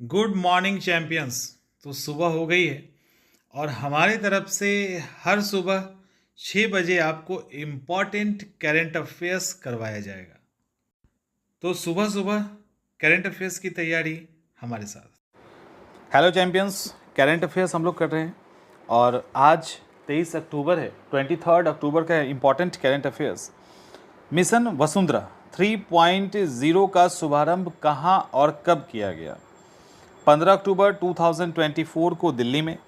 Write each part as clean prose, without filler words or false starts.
Good morning champions. तो सुबह हो गई है और हमारी तरफ से हर सुबह 6 बजे आपको इम्पॉर्टेंट करेंट अफेयर्स करवाया जाएगा। तो सुबह सुबह करेंट अफेयर्स की तैयारी हमारे साथ। हेलो चैंपियंस, करेंट अफेयर्स हम लोग कर रहे हैं और आज 23 अक्टूबर है। 23 अक्टूबर का important current affairs. Mission Vasundhara 3.0 का शुभारंभ कहाँ और कब किया गया? 15 अक्टूबर 2024 को दिल्ली में,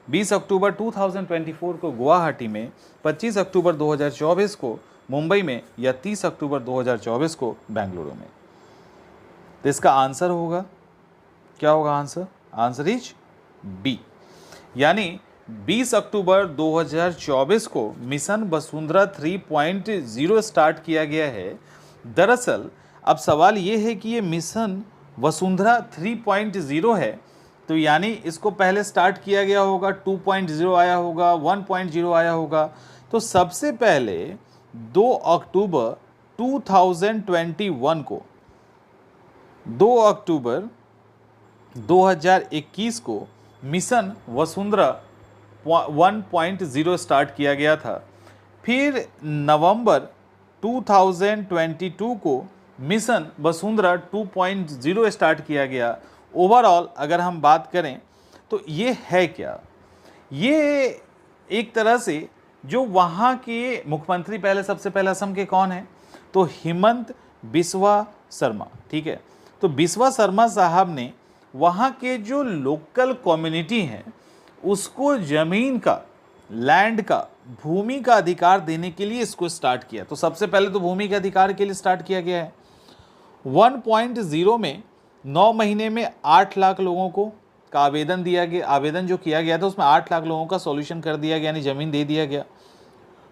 20 अक्टूबर 2024 को गुवाहाटी में, 25 अक्टूबर 2024 को मुंबई में या 30 अक्टूबर 2024 को बेंगलुरु में। तो इसका आंसर होगा, क्या होगा आंसर? आंसर इज बी, यानी 20 अक्टूबर 2024 को मिशन वसुंधरा 3.0 स्टार्ट किया गया है। दरअसल अब सवाल ये है कि ये मिशन वसुंधरा 3.0 है, तो यानी इसको पहले स्टार्ट किया गया होगा, 2.0 आया होगा, 1.0 आया होगा। तो सबसे पहले 2 अक्टूबर 2021 को 2 अक्टूबर 2021 को मिशन वसुंधरा 1.0 स्टार्ट किया गया था। फिर नवंबर 2022 को मिशन वसुंधरा 2.0 स्टार्ट किया गया। ओवरऑल अगर हम बात करें तो ये है क्या? ये एक तरह से जो वहाँ के मुख्यमंत्री पहले सबसे पहले असम के कौन है? तो हिमंत बिस्वा शर्मा, ठीक है। तो बिस्वा शर्मा साहब ने वहाँ के जो लोकल कम्युनिटी हैं उसको ज़मीन का, लैंड का, भूमि का अधिकार देने के लिए इसको स्टार्ट किया। तो सबसे पहले तो भूमि के अधिकार के लिए स्टार्ट किया गया है। 1.0 में 9 महीने में 8 लाख लोगों को का आवेदन दिया गया। आवेदन जो किया गया था उसमें 8 लाख लोगों का सॉल्यूशन कर दिया गया, यानी ज़मीन दे दिया गया।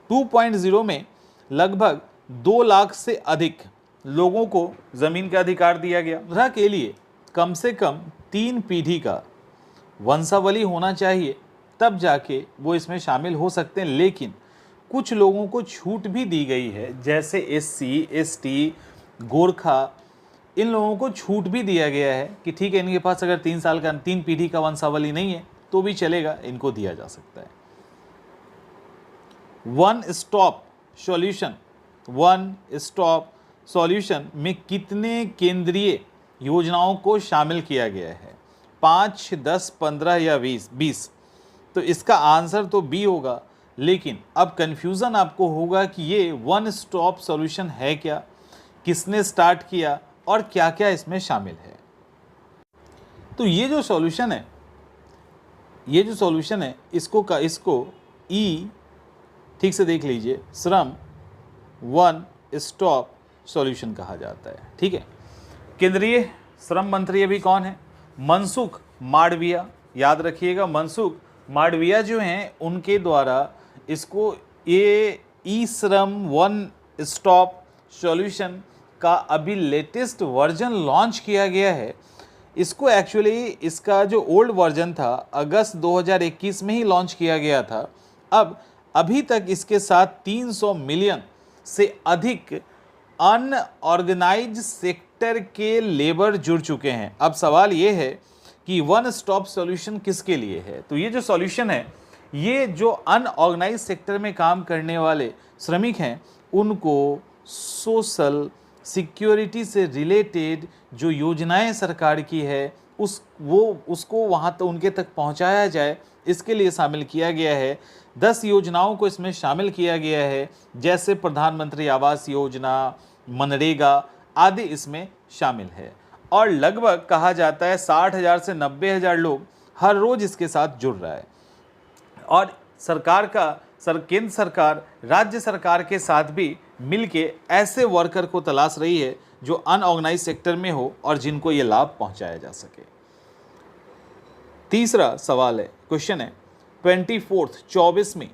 2.0 में लगभग 2 लाख से अधिक लोगों को ज़मीन का अधिकार दिया गया। के लिए कम से कम 3 पीढ़ी का वंशावली होना चाहिए, तब जाके वो इसमें शामिल हो सकते हैं। लेकिन कुछ लोगों को छूट भी दी गई है, जैसे SC, ST, गोरखा, इन लोगों को छूट भी दिया गया है कि ठीक है, इनके पास अगर 3 साल का 3 पीढ़ी का वंशावली नहीं है तो भी चलेगा, इनको दिया जा सकता है। वन स्टॉप सॉल्यूशन में कितने केंद्रीय योजनाओं को शामिल किया गया है? 5, 10, 15 या 20? तो इसका आंसर तो बी होगा। लेकिन अब कंफ्यूजन आपको होगा कि ये वन स्टॉप सॉल्यूशन है क्या, किसने स्टार्ट किया और क्या क्या इसमें शामिल है। तो ये जो सॉल्यूशन है इसको ई ठीक से देख लीजिए, श्रम वन स्टॉप सॉल्यूशन कहा जाता है, ठीक है। केंद्रीय श्रम मंत्री अभी कौन है? मनसुख मांडविया। याद रखिएगा, मनसुख मांडविया जो हैं उनके द्वारा इसको ये ई श्रम वन स्टॉप सॉल्यूशन का अभी लेटेस्ट वर्जन लॉन्च किया गया है। इसको एक्चुअली इसका जो ओल्ड वर्जन था अगस्त 2021 में ही लॉन्च किया गया था। अब अभी तक इसके साथ 300 मिलियन से अधिक अनऑर्गेनाइज्ड सेक्टर के लेबर जुड़ चुके हैं। अब सवाल ये है कि वन स्टॉप सॉल्यूशन किसके लिए है? तो ये जो सॉल्यूशन है, ये जो अनऑर्गेनाइज्ड सेक्टर में काम करने वाले श्रमिक हैं उनको सोशल सिक्योरिटी से रिलेटेड जो योजनाएं सरकार की है उसको वहाँ तो उनके तक पहुँचाया जाए, इसके लिए शामिल किया गया है। 10 योजनाओं को इसमें शामिल किया गया है, जैसे प्रधानमंत्री आवास योजना, मनरेगा आदि इसमें शामिल है। और लगभग कहा जाता है 60,000 से 90,000 लोग हर रोज़ इसके साथ जुड़ रहा है। और केंद्र सरकार राज्य सरकार के साथ भी मिलके ऐसे वर्कर को तलाश रही है जो अनऑर्गेनाइज सेक्टर में हो और जिनको ये लाभ पहुंचाया जा सके। तीसरा सवाल है, क्वेश्चन है 24वीं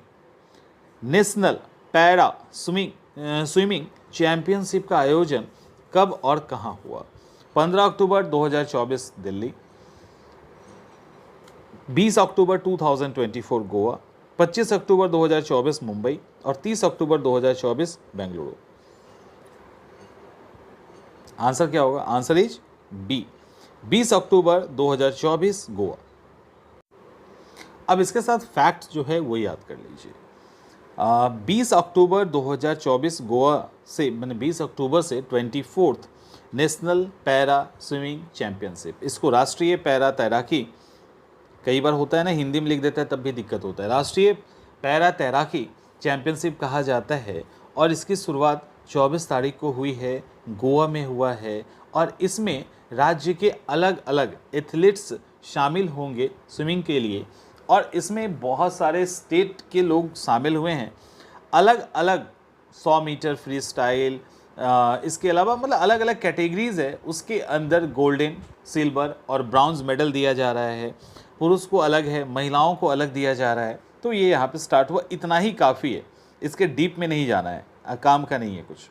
नेशनल पैरा स्विमिंग चैंपियनशिप का आयोजन कब और कहां हुआ? 15 अक्टूबर 2024 दिल्ली, 20 अक्टूबर 2024 गोवा, 25 अक्टूबर 2024 मुंबई और 30 अक्टूबर 2024 बेंगलुरु। आंसर क्या होगा? आंसर इज बी, 20 अक्टूबर 2024 गोवा। अब इसके साथ फैक्ट जो है वो याद कर लीजिए। 20 अक्टूबर 2024 गोवा से, मैंने 20 अक्टूबर से 24th national para swimming championship, इसको राष्ट्रीय पैरा तैराकी, कई बार होता है ना हिंदी में लिख देता है तब भी दिक्कत होता है, राष्ट्रीय पैरा तैराकी चैंपियनशिप कहा जाता है। और इसकी शुरुआत 24 तारीख को हुई है, गोवा में हुआ है। और इसमें राज्य के अलग अलग एथलीट्स शामिल होंगे स्विमिंग के लिए, और इसमें बहुत सारे स्टेट के लोग शामिल हुए हैं। अलग अलग 100 मीटर फ्री स्टाइल, इसके अलावा मतलब अलग अलग कैटेगरीज है, उसके अंदर गोल्डन, सिल्वर और ब्रॉन्ज मेडल दिया जा रहा है। पुरुष को अलग है, महिलाओं को अलग दिया जा रहा है। तो ये यहाँ पे स्टार्ट हुआ, इतना ही काफ़ी है, इसके डीप में नहीं जाना है, काम का नहीं है कुछ।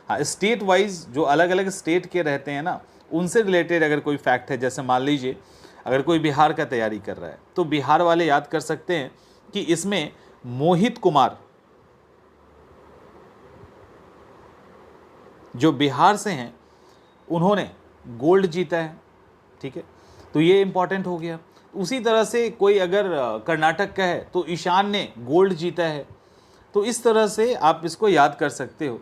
हाँ, स्टेट वाइज जो अलग अलग स्टेट के रहते हैं ना, उनसे रिलेटेड अगर कोई फैक्ट है, जैसे मान लीजिए अगर कोई बिहार का तैयारी कर रहा है तो बिहार वाले याद कर सकते हैं कि इसमें मोहित कुमार जो बिहार से हैं उन्होंने गोल्ड जीता है, ठीक है, तो ये इंपॉर्टेंट हो गया। उसी तरह से कोई अगर कर्नाटक का है तो ईशान ने गोल्ड जीता है, तो इस तरह से आप इसको याद कर सकते हो।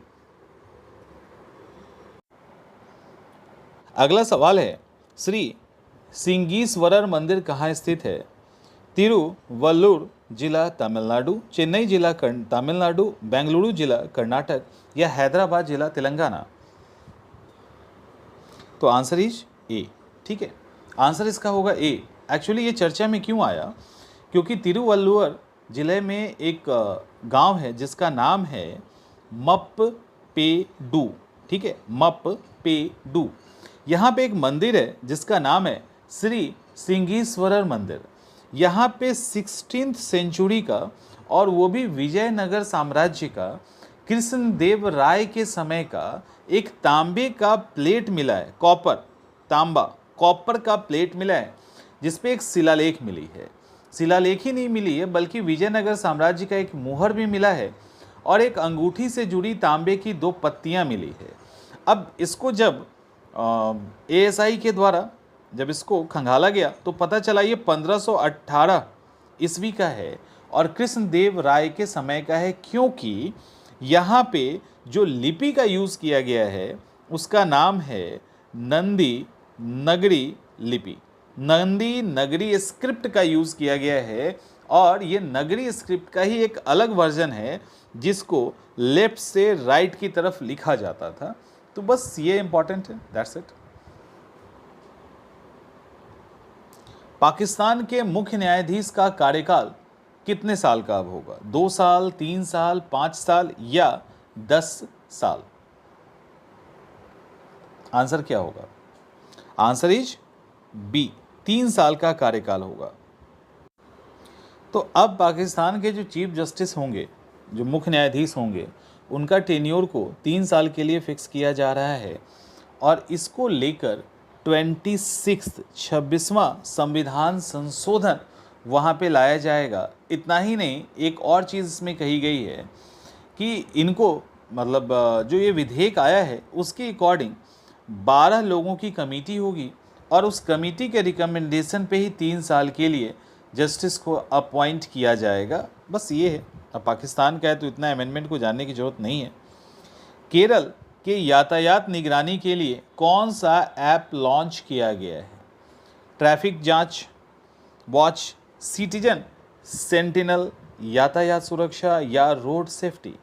अगला सवाल है, श्री सिंगीस्वरर मंदिर कहाँ स्थित है? तिरुवल्लुर जिला तमिलनाडु, चेन्नई जिला तमिलनाडु, बेंगलुरु जिला कर्नाटक या हैदराबाद जिला तेलंगाना? तो आंसर इज ए, ठीक है, आंसर इसका होगा ए। एक्चुअली ये चर्चा में क्यों आया, क्योंकि तिरुवल्लुर जिले में एक गांव है जिसका नाम है मप्पेडू, ठीक है, मप्पेडू। यहाँ पे एक मंदिर है जिसका नाम है श्री सिंगीस्वरर मंदिर। यहाँ पे 16th सेंचुरी का, और वो भी विजयनगर साम्राज्य का, कृष्णदेव राय के समय का एक तांबे का प्लेट मिला है, कॉपर का प्लेट मिला है, जिसपे एक शिलालेख मिली है। शिलालेख ही नहीं मिली है बल्कि विजयनगर साम्राज्य का एक मुहर भी मिला है, और एक अंगूठी से जुड़ी तांबे की 2 पत्तियां मिली है। अब इसको जब ASI के द्वारा जब इसको खंगाला गया तो पता चला ये 1518 ईस्वी का है और कृष्णदेव राय के समय का है, क्योंकि यहाँ पे जो लिपि का यूज़ किया गया है उसका नाम है नंदी नगरी लिपि, नंदी नगरी स्क्रिप्ट का यूज़ किया गया है। और ये नगरी स्क्रिप्ट का ही एक अलग वर्जन है जिसको लेफ्ट से राइट की तरफ लिखा जाता था। तो बस ये इंपॉर्टेंट है, दैट्स इट। पाकिस्तान के मुख्य न्यायाधीश का कार्यकाल कितने साल का अब होगा? 2 साल, 3 साल, 5 साल या 10 साल? आंसर क्या होगा? आंसर इज बी, 3 साल का कार्यकाल होगा। तो अब पाकिस्तान के जो चीफ जस्टिस होंगे, जो मुख्य न्यायाधीश होंगे, उनका टेन्योर को 3 साल के लिए फिक्स किया जा रहा है, और इसको लेकर 26वां संविधान संशोधन वहाँ पे लाया जाएगा। इतना ही नहीं, एक और चीज़ इसमें कही गई है कि इनको मतलब जो ये विधेयक आया है उसके अकॉर्डिंग 12 लोगों की कमेटी होगी, और उस कमेटी के रिकमेंडेशन पे ही 3 साल के लिए जस्टिस को अपॉइंट किया जाएगा। बस ये है। अब पाकिस्तान का है तो इतना अमेंडमेंट को जानने की ज़रूरत नहीं है। केरल के यातायात निगरानी के लिए कौन सा ऐप लॉन्च किया गया है? ट्रैफिक जांच वॉच, सिटीजन सेंटिनल, यातायात सुरक्षा या रोड सेफ्टी?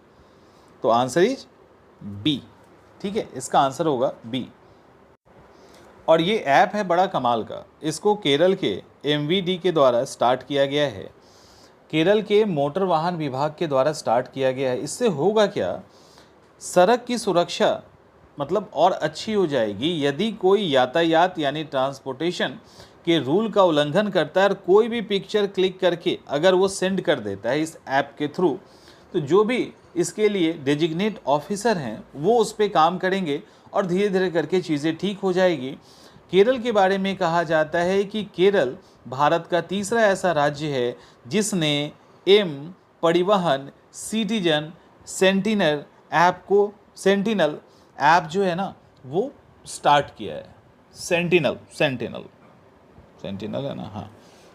तो आंसर इज बी, ठीक है, इसका आंसर होगा बी। और ये ऐप है बड़ा कमाल का, इसको केरल के MVD के द्वारा स्टार्ट किया गया है, केरल के मोटर वाहन विभाग के द्वारा स्टार्ट किया गया है। इससे होगा क्या, सड़क की सुरक्षा मतलब और अच्छी हो जाएगी। यदि कोई यातायात यानी ट्रांसपोर्टेशन के रूल का उल्लंघन करता है और कोई भी पिक्चर क्लिक करके अगर वो सेंड कर देता है इस ऐप के थ्रू, तो जो भी इसके लिए डेजिग्नेट ऑफिसर हैं वो उस पर काम करेंगे और धीरे धीरे करके चीज़ें ठीक हो जाएगी। केरल के बारे में कहा जाता है कि केरल भारत का तीसरा ऐसा राज्य है जिसने परिवहन सिटीजन सेंटिनल ऐप जो है ना वो स्टार्ट किया है। सेंटिनल सेंटिनल सेंटिनल है ना, हाँ,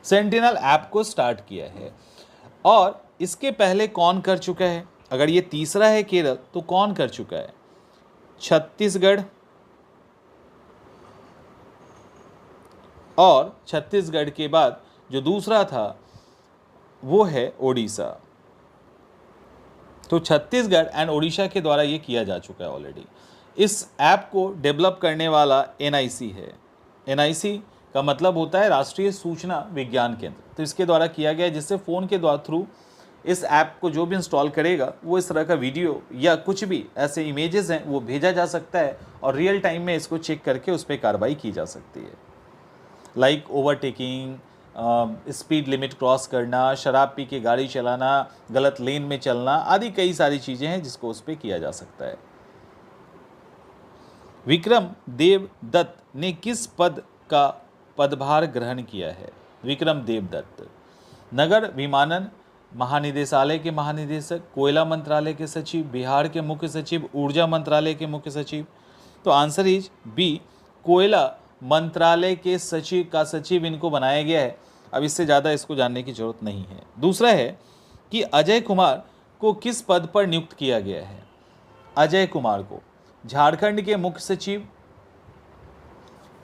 सेंटिनल ऐप को स्टार्ट किया है। और इसके पहले कौन कर चुका है? अगर ये तीसरा है केरल, तो कौन कर चुका है? छत्तीसगढ़, और छत्तीसगढ़ के बाद जो दूसरा था वो है ओडिशा। तो छत्तीसगढ़ एंड ओडिशा के द्वारा ये किया जा चुका है ऑलरेडी। इस ऐप को डेवलप करने वाला एनआईसी है। एनआईसी का मतलब होता है राष्ट्रीय सूचना विज्ञान केंद्र। तो इसके द्वारा किया गया है, जिससे फ़ोन के द्वारा थ्रू इस ऐप को जो भी इंस्टॉल करेगा वो इस तरह का वीडियो या कुछ भी ऐसे इमेजेस हैं वो भेजा जा सकता है और रियल टाइम में इसको चेक करके उस पर कार्रवाई की जा सकती है। Like overtaking, speed limit cross करना, शराब पी के गाड़ी चलाना, गलत लेन में चलना आदि कई सारी चीज़ें हैं जिसको उस पर किया जा सकता है। विक्रम देव दत्त ने किस पद का पदभार ग्रहण किया है? विक्रम देव दत्त नगर विमानन महानिदेशालय के महानिदेशक, कोयला मंत्रालय के सचिव, बिहार के मुख्य सचिव, ऊर्जा मंत्रालय के मुख्य सचिव। तो आंसर इज बी, कोयला मंत्रालय के सचिव का सचिव इनको बनाया गया है। अब इससे ज़्यादा इसको जानने की जरूरत नहीं है। दूसरा है कि अजय कुमार को किस पद पर नियुक्त किया गया है? अजय कुमार को झारखंड के मुख्य सचिव,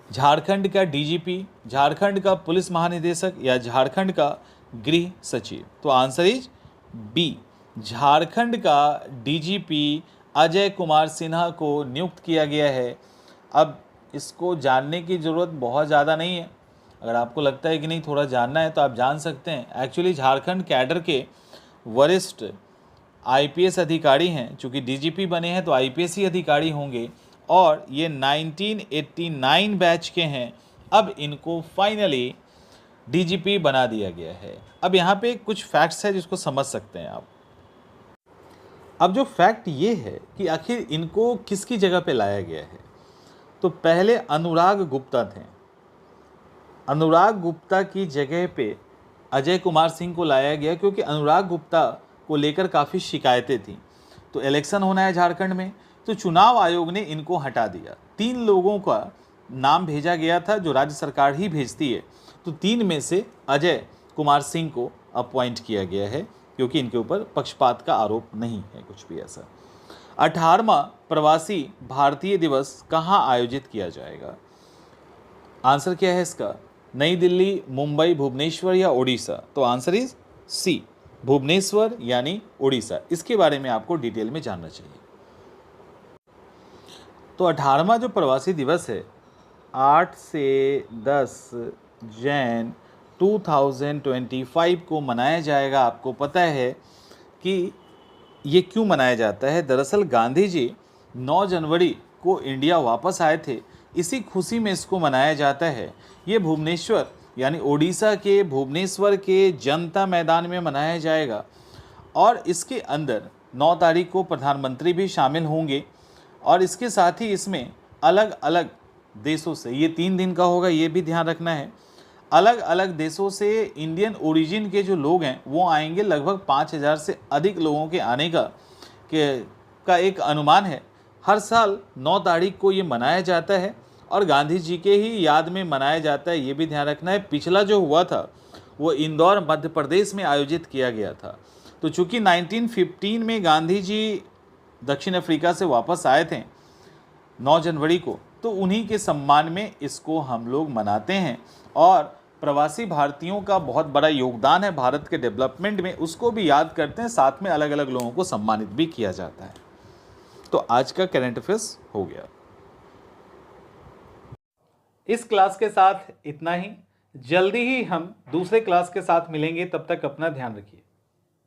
झारखंड का डीजीपी, झारखंड का पुलिस महानिदेशक या झारखंड का गृह सचिव। तो आंसर इज बी, झारखंड का डीजीपी अजय कुमार सिन्हा को नियुक्त किया गया है। अब इसको जानने की ज़रूरत बहुत ज़्यादा नहीं है। अगर आपको लगता है कि नहीं थोड़ा जानना है तो आप जान सकते हैं। एक्चुअली झारखंड कैडर के वरिष्ठ आईपीएस अधिकारी हैं। चूँकि डीजीपी बने हैं तो आईपीएस ही अधिकारी होंगे और ये 1989 बैच के हैं। अब इनको फाइनली डीजीपी बना दिया गया है। अब यहाँ पे कुछ फैक्ट्स है जिसको समझ सकते हैं आप। अब जो फैक्ट ये है कि आखिर इनको किसकी जगह पे लाया गया है, तो पहले अनुराग गुप्ता थे। अनुराग गुप्ता की जगह पे अजय कुमार सिंह को लाया गया क्योंकि अनुराग गुप्ता को लेकर काफ़ी शिकायतें थीं। तो इलेक्शन होना है झारखंड में, तो चुनाव आयोग ने इनको हटा दिया। 3 लोगों का नाम भेजा गया था जो राज्य सरकार ही भेजती है। तो 3 में से अजय कुमार सिंह को अपॉइंट किया गया है क्योंकि इनके ऊपर पक्षपात का आरोप नहीं है कुछ भी ऐसा। 18वां प्रवासी भारतीय दिवस कहाँ आयोजित किया जाएगा? आंसर क्या है इसका? नई दिल्ली, मुंबई, भुवनेश्वर या ओडिशा? तो आंसर इज सी, भुवनेश्वर यानी ओडिशा। इसके बारे में आपको डिटेल में जानना चाहिए। तो 18वां जो प्रवासी दिवस है 8 से 10 जैन 2025 को मनाया जाएगा। आपको पता है कि ये क्यों मनाया जाता है? दरअसल गांधी जी 9 जनवरी को इंडिया वापस आए थे, इसी खुशी में इसको मनाया जाता है। ये भुवनेश्वर यानी ओडिशा के भुवनेश्वर के जनता मैदान में मनाया जाएगा और इसके अंदर 9 तारीख को प्रधानमंत्री भी शामिल होंगे और इसके साथ ही इसमें अलग अलग देशों से, ये 3 दिन का होगा ये भी ध्यान रखना है, अलग अलग देशों से इंडियन ओरिजिन के जो लोग हैं वो आएंगे। लगभग 5000 से अधिक लोगों के आने का एक अनुमान है। हर साल 9 तारीख को ये मनाया जाता है और गांधी जी के ही याद में मनाया जाता है, ये भी ध्यान रखना है। पिछला जो हुआ था वो इंदौर मध्य प्रदेश में आयोजित किया गया था। तो चूँकि 1915 में गांधी जी दक्षिण अफ्रीका से वापस आए थे 9 जनवरी को, तो उन्हीं के सम्मान में इसको हम लोग मनाते हैं। और प्रवासी भारतीयों का बहुत बड़ा योगदान है भारत के डेवलपमेंट में, उसको भी याद करते हैं। साथ में अलग अलग लोगों को सम्मानित भी किया जाता है। तो आज का करंट अफेयर्स हो गया। इस क्लास के साथ इतना ही। जल्दी ही हम दूसरे क्लास के साथ मिलेंगे। तब तक अपना ध्यान रखिए।